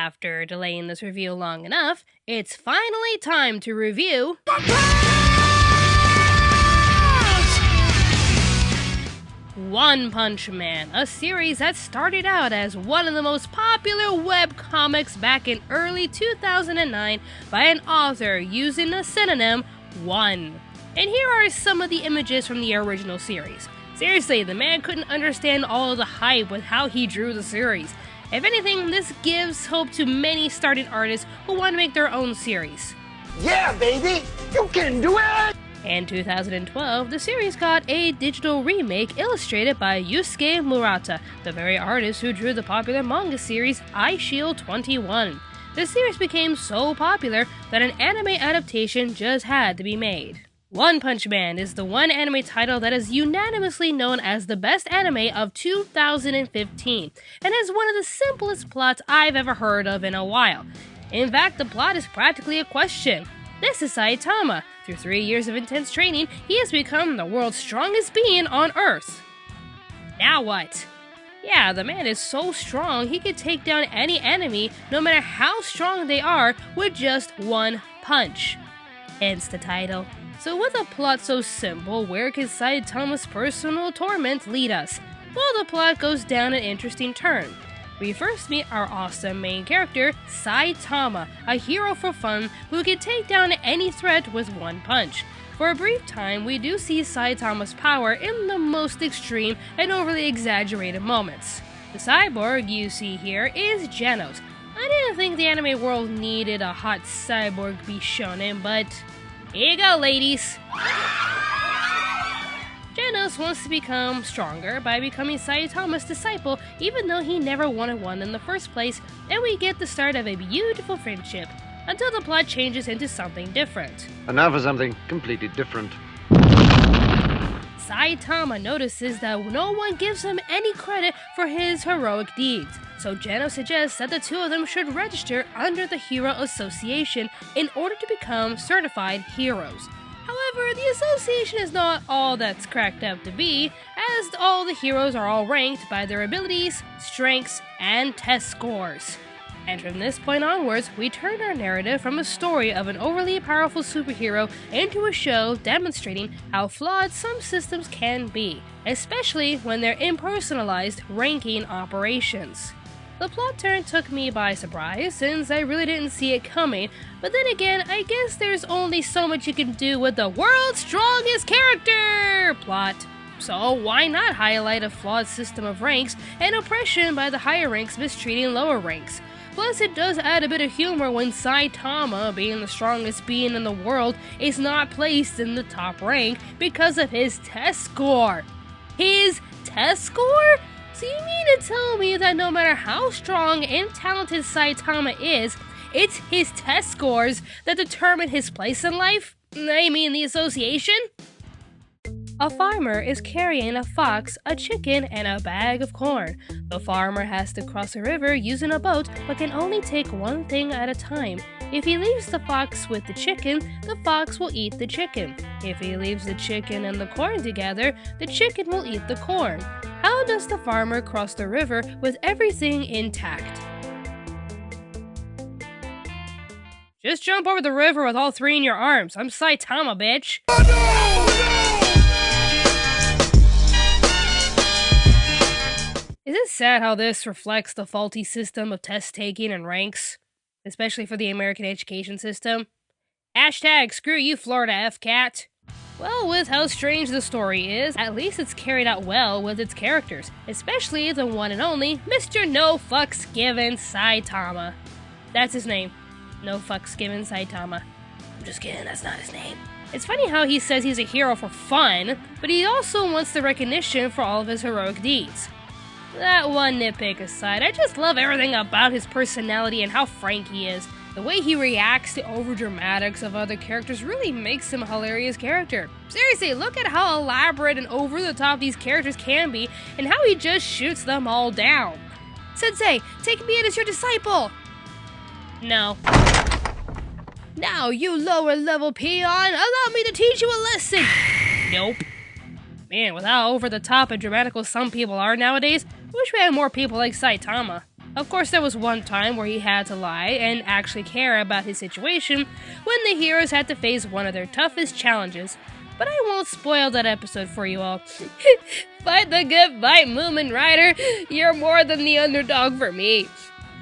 after delaying this review long enough, it's finally time to review One Punch Man, a series that started out as one of the most popular webcomics back in early 2009 by an author using the synonym One. And here are some of the images from the original series. Seriously, the man couldn't understand all of the hype with how he drew the series. If anything, this gives hope to many starting artists who want to make their own series. Yeah, baby! You can do it! In 2012, the series got a digital remake illustrated by Yusuke Murata, the very artist who drew the popular manga series Eyeshield 21. The series became so popular that an anime adaptation just had to be made. One Punch Man is the one anime title that is unanimously known as the best anime of 2015, and has one of the simplest plots I've ever heard of in a while. In fact, the plot is practically a question. This is Saitama. Through 3 years of intense training, he has become the world's strongest being on Earth. Now what? Yeah, the man is so strong he could take down any enemy, no matter how strong they are, with just one punch. Hence the title. So with a plot so simple, where can Saitama's personal torment lead us? Well, the plot goes down an interesting turn. We first meet our awesome main character, Saitama, a hero for fun who can take down any threat with one punch. For a brief time, we do see Saitama's power in the most extreme and overly exaggerated moments. The cyborg you see here is Genos. I didn't think the anime world needed a hot cyborg shonen, but here you go, ladies! Genos wants to become stronger by becoming Saitama's disciple, even though he never wanted one in the first place, and we get the start of a beautiful friendship, until the plot changes into something different. And now for something completely different. Saitama notices that no one gives him any credit for his heroic deeds, so Genos suggests that the two of them should register under the Hero Association in order to become certified heroes. However, the association is not all that's cracked up to be, as all the heroes are all ranked by their abilities, strengths, and test scores. And from this point onwards, we turn our narrative from a story of an overly powerful superhero into a show demonstrating how flawed some systems can be, especially when they're impersonalized ranking operations. The plot turn took me by surprise, since I really didn't see it coming, but then again, I guess there's only so much you can do with the world's strongest character plot. So why not highlight a flawed system of ranks and oppression by the higher ranks mistreating lower ranks? Plus, it does add a bit of humor when Saitama, being the strongest being in the world, is not placed in the top rank because of his test score. His test score? So you mean to tell me that no matter how strong and talented Saitama is, it's his test scores that determine his place in life? I mean the association? A farmer is carrying a fox, a chicken, and a bag of corn. The farmer has to cross a river using a boat, but can only take one thing at a time. If he leaves the fox with the chicken, the fox will eat the chicken. If he leaves the chicken and the corn together, the chicken will eat the corn. How does the farmer cross the river with everything intact? Just jump over the river with all three in your arms. I'm Saitama, bitch. Is it sad how this reflects the faulty system of test taking and ranks? Especially for the American education system? Hashtag screw you, Florida FCAT. Well, with how strange the story is, at least it's carried out well with its characters, especially the one and only Mr. No Fucks Given Saitama. That's his name. No Fucks Given Saitama. I'm just kidding, that's not his name. It's funny how he says he's a hero for fun, but he also wants the recognition for all of his heroic deeds. That one nitpick aside, I just love everything about his personality and how frank he is. The way he reacts to overdramatics of other characters really makes him a hilarious character. Seriously, look at how elaborate and over-the-top these characters can be, and how he just shoots them all down. Sensei, take me in as your disciple! No. Now, you lower-level peon, allow me to teach you a lesson! Nope. Man, with how over-the-top and dramatical some people are nowadays, I wish we had more people like Saitama. Of course, there was one time where he had to lie and actually care about his situation when the heroes had to face one of their toughest challenges. But I won't spoil that episode for you all. Fight the good fight, Moomin Rider. You're more than the underdog for me.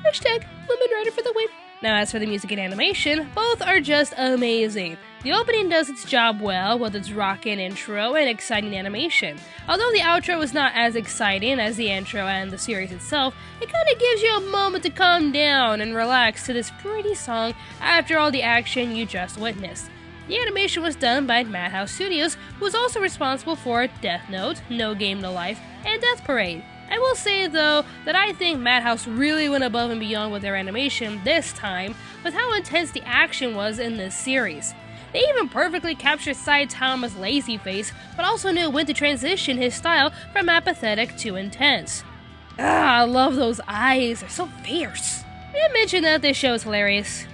Hashtag Moomin Rider for the win. Now, as for the music and animation, both are just amazing. The opening does its job well with its rockin' intro and exciting animation. Although the outro is not as exciting as the intro and the series itself, it kinda gives you a moment to calm down and relax to this pretty song after all the action you just witnessed. The animation was done by Madhouse Studios, who was also responsible for Death Note, No Game No Life, and Death Parade. I will say, though, that I think Madhouse really went above and beyond with their animation this time, with how intense the action was in this series. They even perfectly captured Saitama's lazy face, but also knew when to transition his style from apathetic to intense. I love those eyes, they're so fierce. I mentioned that this show is hilarious.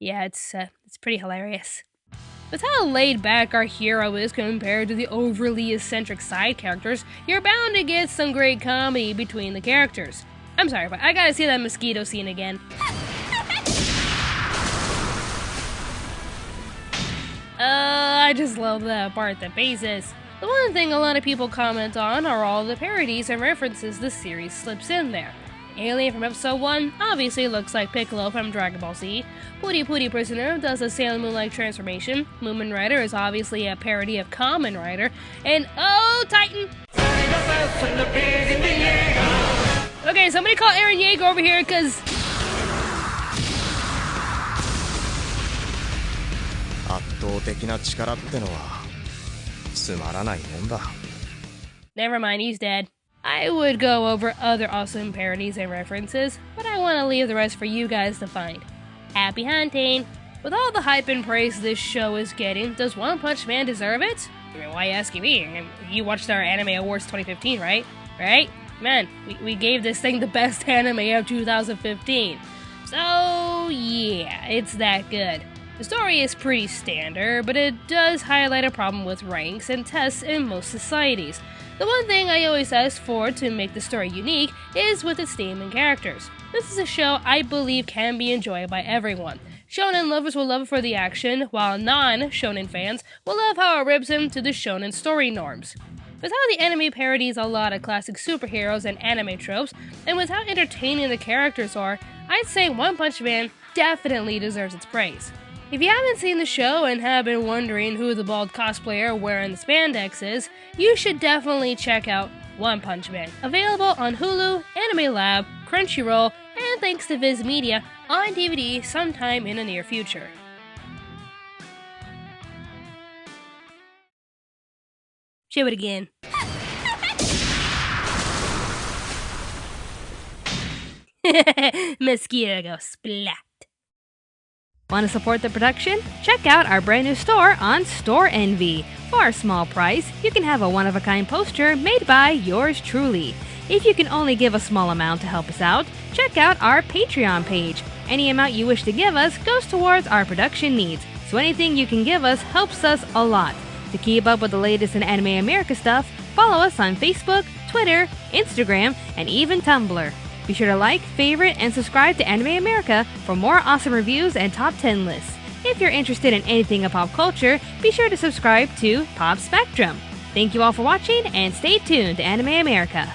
Yeah, it's pretty hilarious. With how laid back our hero is compared to the overly eccentric side characters, you're bound to get some great comedy between the characters. I'm sorry, but I gotta see that mosquito scene again. I just love that part to pieces. The one thing a lot of people comment on are all the parodies and references the series slips in there. Alien from episode 1 obviously looks like Piccolo from Dragon Ball Z. Pooty Pooty Prisoner does a Sailor Moon-like transformation. Moomin Rider is obviously a parody of Kamen Rider. And oh, Titan! Okay, somebody call Eren Yeager over here, cause... Never mind, he's dead. I would go over other awesome parodies and references, but I want to leave the rest for you guys to find. Happy hunting! With all the hype and praise this show is getting, does One Punch Man deserve it? I mean, why are you asking me? You watched our Anime Awards 2015, right? Right? Man, we gave this thing the best anime of 2015. So, yeah, it's that good. The story is pretty standard, but it does highlight a problem with ranks and tests in most societies. The one thing I always ask for to make the story unique is with its theme and characters. This is a show I believe can be enjoyed by everyone. Shonen lovers will love it for the action, while non-shonen fans will love how it rips into the shonen story norms. With how the anime parodies a lot of classic superheroes and anime tropes, and with how entertaining the characters are, I'd say One Punch Man definitely deserves its praise. If you haven't seen the show and have been wondering who the bald cosplayer wearing the spandex is, you should definitely check out One Punch Man. Available on Hulu, Anime Lab, Crunchyroll, and thanks to Viz Media, on DVD sometime in the near future. Show it again. Mosquito go splat. Want to support the production? Check out our brand new store on Store Envy. For a small price, you can have a one-of-a-kind poster made by yours truly. If you can only give a small amount to help us out, check out our Patreon page. Any amount you wish to give us goes towards our production needs, so anything you can give us helps us a lot. To keep up with the latest in Anime America stuff, follow us on Facebook, Twitter, Instagram, and even Tumblr. Be sure to like, favorite, and subscribe to Anime America for more awesome reviews and top 10 lists. If you're interested in anything in pop culture, be sure to subscribe to Pop Spectrum. Thank you all for watching, and stay tuned to Anime America.